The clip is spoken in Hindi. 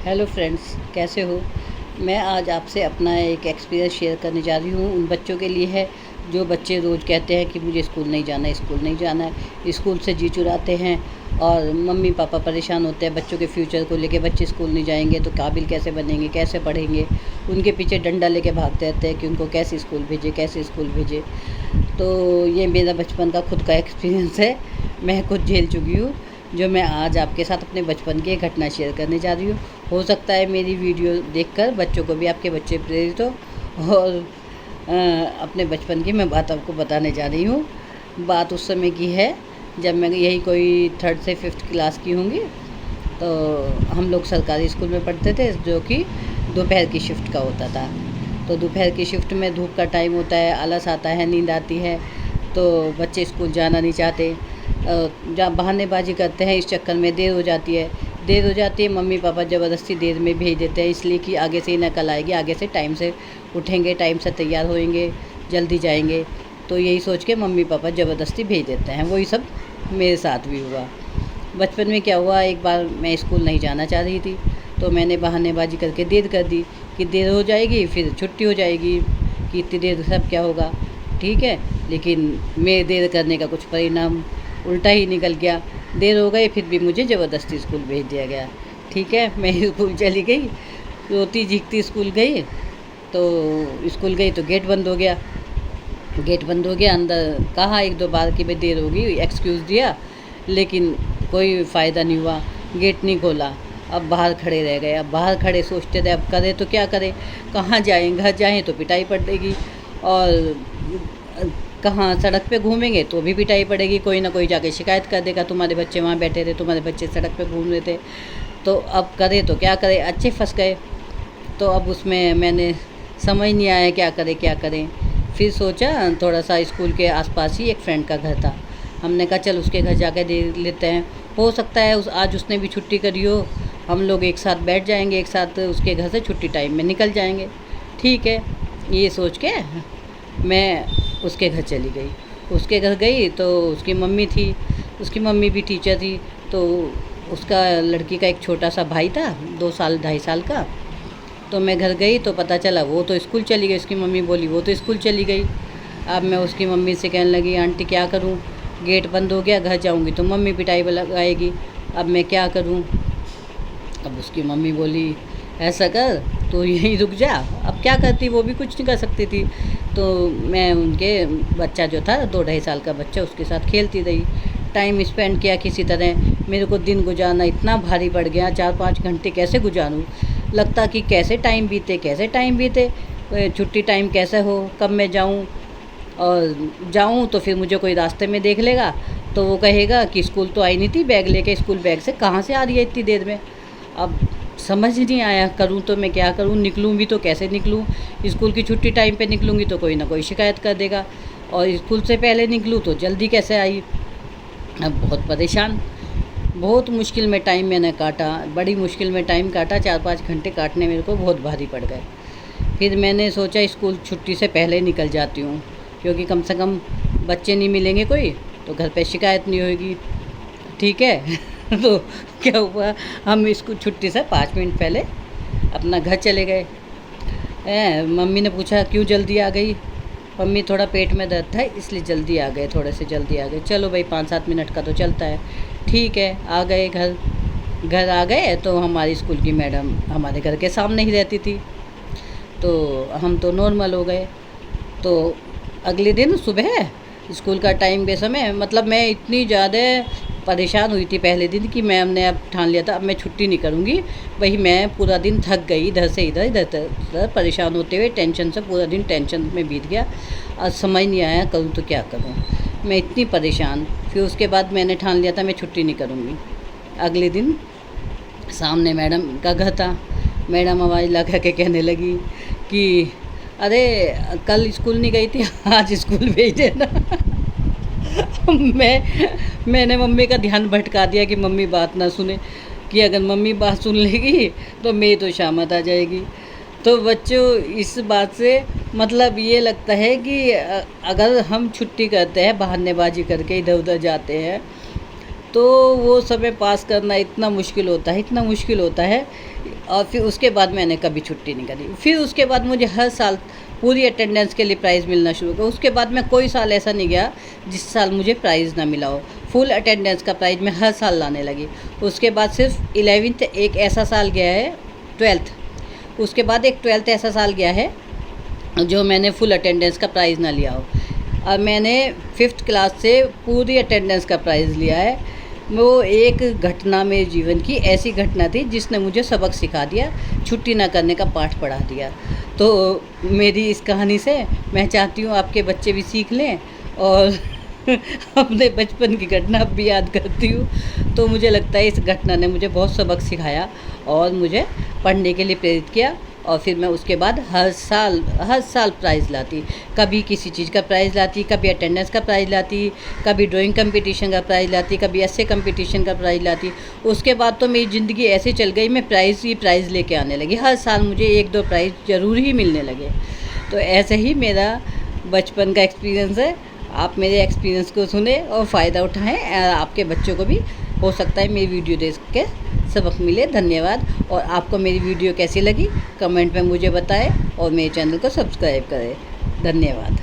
हेलो फ्रेंड्स, कैसे हो। मैं आज आपसे अपना एक एक्सपीरियंस शेयर करने जा रही हूँ। उन बच्चों के लिए है जो बच्चे रोज़ कहते हैं कि मुझे स्कूल नहीं जाना है, स्कूल नहीं जाना है। स्कूल से जी चुराते हैं और मम्मी पापा परेशान होते हैं बच्चों के फ्यूचर को लेके। बच्चे स्कूल नहीं जाएंगे तो काबिल कैसे बनेंगे, कैसे पढ़ेंगे। उनके पीछे डंडा लेके भागते रहते हैं कि उनको कैसे स्कूल भेजे, कैसे स्कूल भेजे। तो ये मेरा बचपन का खुद का एक्सपीरियंस है। मैं खुद झेल चुकी हूँ, जो मैं आज आपके साथ अपने बचपन की एक घटना शेयर करने जा रही हूँ। हो सकता है मेरी वीडियो देखकर बच्चों को भी, आपके बच्चे प्रेरित हो और अपने बचपन की मैं बात आपको बताने जा रही हूँ। बात उस समय की है जब मैं यही कोई 3rd से 5th क्लास की होंगी। तो हम लोग सरकारी स्कूल में पढ़ते थे, जो कि दोपहर की शिफ्ट का होता था। तो दोपहर की शिफ्ट में धूप का टाइम होता है, आलस आता है, नींद आती है, तो बच्चे स्कूल जाना नहीं चाहते। जहाँ बहानेबाजी करते हैं, इस चक्कर में देर हो जाती है। मम्मी पापा ज़बरदस्ती देर में भेज देते हैं, इसलिए कि आगे से ही नकल आएगी, आगे से टाइम से उठेंगे, टाइम से तैयार होएंगे, जल्दी जाएंगे। तो यही सोच के मम्मी पापा ज़बरदस्ती भेज देते हैं। वही सब मेरे साथ भी हुआ। बचपन में क्या हुआ, एक बार मैं स्कूल नहीं जाना चाह रही थी, तो मैंने बहानेबाजी करके देर कर दी कि देर हो जाएगी, फिर छुट्टी हो जाएगी, कि इतनी देर सब क्या होगा, ठीक है। लेकिन मेरे देर करने का कुछ परिणाम उल्टा ही निकल गया। देर हो गई, फिर भी मुझे ज़बरदस्ती स्कूल भेज दिया गया, ठीक है। मैं स्कूल चली गई, रोती झीकती स्कूल गई। तो स्कूल गई तो गेट बंद हो गया। अंदर कहा 1-2 बार कि भाई देर होगी, एक्सक्यूज़ दिया, लेकिन कोई फ़ायदा नहीं हुआ। गेट नहीं खोला। अब बाहर खड़े रह गए। अब बाहर खड़े सोचते थे अब करें तो क्या करें, कहाँ जाएँ, घर जाएँ तो पिटाई पड़ेगी, और कहाँ सड़क पे घूमेंगे तो भी पिटाई पड़ेगी। कोई ना कोई जाके शिकायत कर देगा, तुम्हारे बच्चे वहाँ बैठे थे, तुम्हारे बच्चे सड़क पे घूम रहे थे। तो अब करें तो क्या करें, अच्छे फंस गए। तो अब उसमें मैंने समझ नहीं आया क्या करें। फिर सोचा, थोड़ा सा स्कूल के आसपास ही एक फ्रेंड का घर था। हमने कहा चल उसके घर जाकर देख लेते हैं, हो सकता है आज उसने भी छुट्टी करी हो, हम लोग एक साथ बैठ जाएंगे, एक साथ उसके घर से छुट्टी टाइम में निकल जाएंगे, ठीक है। ये सोच के मैं उसके घर चली गई। उसके घर गई तो उसकी मम्मी थी, उसकी मम्मी भी टीचर थी। तो उसका लड़की का एक छोटा सा भाई था, 2 साल 2.5 साल का। तो मैं घर गई तो पता चला वो तो स्कूल चली गई। उसकी मम्मी बोली वो तो स्कूल चली गई। अब मैं उसकी मम्मी से कहने लगी, आंटी क्या करूं, गेट बंद हो गया, घर जाऊंगी तो मम्मी पिटाई लगाएगी, अब मैं क्या करूं। अब उसकी मम्मी बोली ऐसा कर, तो यहीं रुक जा। अब क्या करती, वो भी कुछ नहीं कर सकती थी। तो मैं उनके बच्चा जो था 2-2.5 साल का बच्चा, उसके साथ खेलती रही, टाइम स्पेंड किया किसी तरह। मेरे को दिन गुजारना इतना भारी पड़ गया, 4-5 घंटे कैसे गुजारूँ। लगता कि कैसे टाइम बीते, छुट्टी टाइम कैसे हो, कब मैं जाऊँ। और जाऊँ तो फिर मुझे कोई रास्ते में देख लेगा, तो वो कहेगा कि स्कूल तो आई नहीं थी बैग लेके, स्कूल बैग से कहाँ से आ रही है इतनी देर में। अब समझ नहीं आया, करूँ तो मैं क्या करूँ, निकलूँ भी तो कैसे निकलूँ। स्कूल की छुट्टी टाइम पे निकलूँगी तो कोई ना कोई शिकायत कर देगा, और स्कूल से पहले निकलूँ तो जल्दी कैसे आई। अब बहुत परेशान, बहुत मुश्किल में टाइम मैंने काटा, बड़ी मुश्किल में टाइम काटा। 4-5 घंटे काटने मेरे को बहुत भारी पड़ गए। फिर मैंने सोचा स्कूल छुट्टी से पहले निकल जाती हूँ, क्योंकि कम से कम बच्चे नहीं मिलेंगे कोई, तो घर पे शिकायत नहीं होगी, ठीक है। तो क्या हुआ, हम इसको छुट्टी से 5 मिनट पहले अपना घर चले गए। मम्मी ने पूछा क्यों जल्दी आ गई। मम्मी थोड़ा पेट में दर्द था इसलिए जल्दी आ गए, थोड़े से जल्दी आ गए। चलो भाई 5-7 मिनट का तो चलता है, ठीक है। आ गए घर आ गए तो हमारी स्कूल की मैडम हमारे घर के सामने ही रहती थी, तो हम तो नॉर्मल हो गए। तो अगले दिन सुबह स्कूल का टाइम बेसमय, मतलब मैं इतनी ज़्यादा परेशान हुई थी पहले दिन कि मैं हमने अब ठान लिया था अब मैं छुट्टी नहीं करूँगी। भाई मैं पूरा दिन थक गई, इधर से इधर परेशान होते हुए, टेंशन से पूरा दिन टेंशन में बीत गया। आज समझ नहीं आया करूँ तो क्या करूँ, मैं इतनी परेशान। फिर उसके बाद मैंने ठान लिया था मैं छुट्टी नहीं करूँगी। अगले दिन सामने मैडम का घर था। मैडम आवाज़ लगा के कहने लगी कि अरे कल स्कूल नहीं गई थी, आज स्कूल भेज देना। मैंने मम्मी का ध्यान भटका दिया कि मम्मी बात ना सुने, कि अगर मम्मी बात सुन लेगी तो मेरी तो शामत आ जाएगी। तो बच्चों, इस बात से मतलब ये लगता है कि अगर हम छुट्टी करते हैं, बहानेबाजी करके इधर उधर जाते हैं, तो वो समय पास करना इतना मुश्किल होता है और फिर उसके बाद मैंने कभी छुट्टी नहीं करी। फिर उसके बाद मुझे हर साल पूरी अटेंडेंस के लिए प्राइज़ मिलना शुरू हुआ। उसके बाद मैं कोई साल ऐसा नहीं गया जिस साल मुझे प्राइज़ ना मिला हो। फुल अटेंडेंस का प्राइज़ मैं हर साल लाने लगी। उसके बाद सिर्फ 11th एक ऐसा साल गया है, 12th उसके बाद एक 12th ऐसा साल गया है जो मैंने फुल अटेंडेंस का प्राइज़ ना लिया हो। अब मैंने 5th क्लास से पूरी अटेंडेंस का प्राइज़ लिया है। वो एक घटना मेरे जीवन की ऐसी घटना थी जिसने मुझे सबक सिखा दिया, छुट्टी ना करने का पाठ पढ़ा दिया। तो मेरी इस कहानी से मैं चाहती हूँ आपके बच्चे भी सीख लें और अपने बचपन की घटना अब भी याद करती हूँ तो मुझे लगता है इस घटना ने मुझे बहुत सबक सिखाया और मुझे पढ़ने के लिए प्रेरित किया। और फिर मैं उसके बाद हर साल प्राइज़ लाती, कभी किसी चीज़ का प्राइज़ लाती, कभी अटेंडेंस का प्राइज़ लाती, कभी ड्राइंग कंपटीशन का प्राइज़ लाती, कभी ऐसे कंपटीशन का प्राइज़ लाती। उसके बाद तो मेरी ज़िंदगी ऐसे चल गई, मैं प्राइज़ ही प्राइज़ लेके आने लगी। हर साल मुझे 1-2 प्राइज़ ज़रूर ही मिलने लगे। तो ऐसे ही मेरा बचपन का एक्सपीरियंस है। आप मेरे एक्सपीरियंस को सुने और फ़ायदा उठाएँ। आपके बच्चों को भी हो सकता है मेरी वीडियो देख के सबक मिले। धन्यवाद। और आपको मेरी वीडियो कैसी लगी कमेंट में मुझे बताएं और मेरे चैनल को सब्सक्राइब करें। धन्यवाद।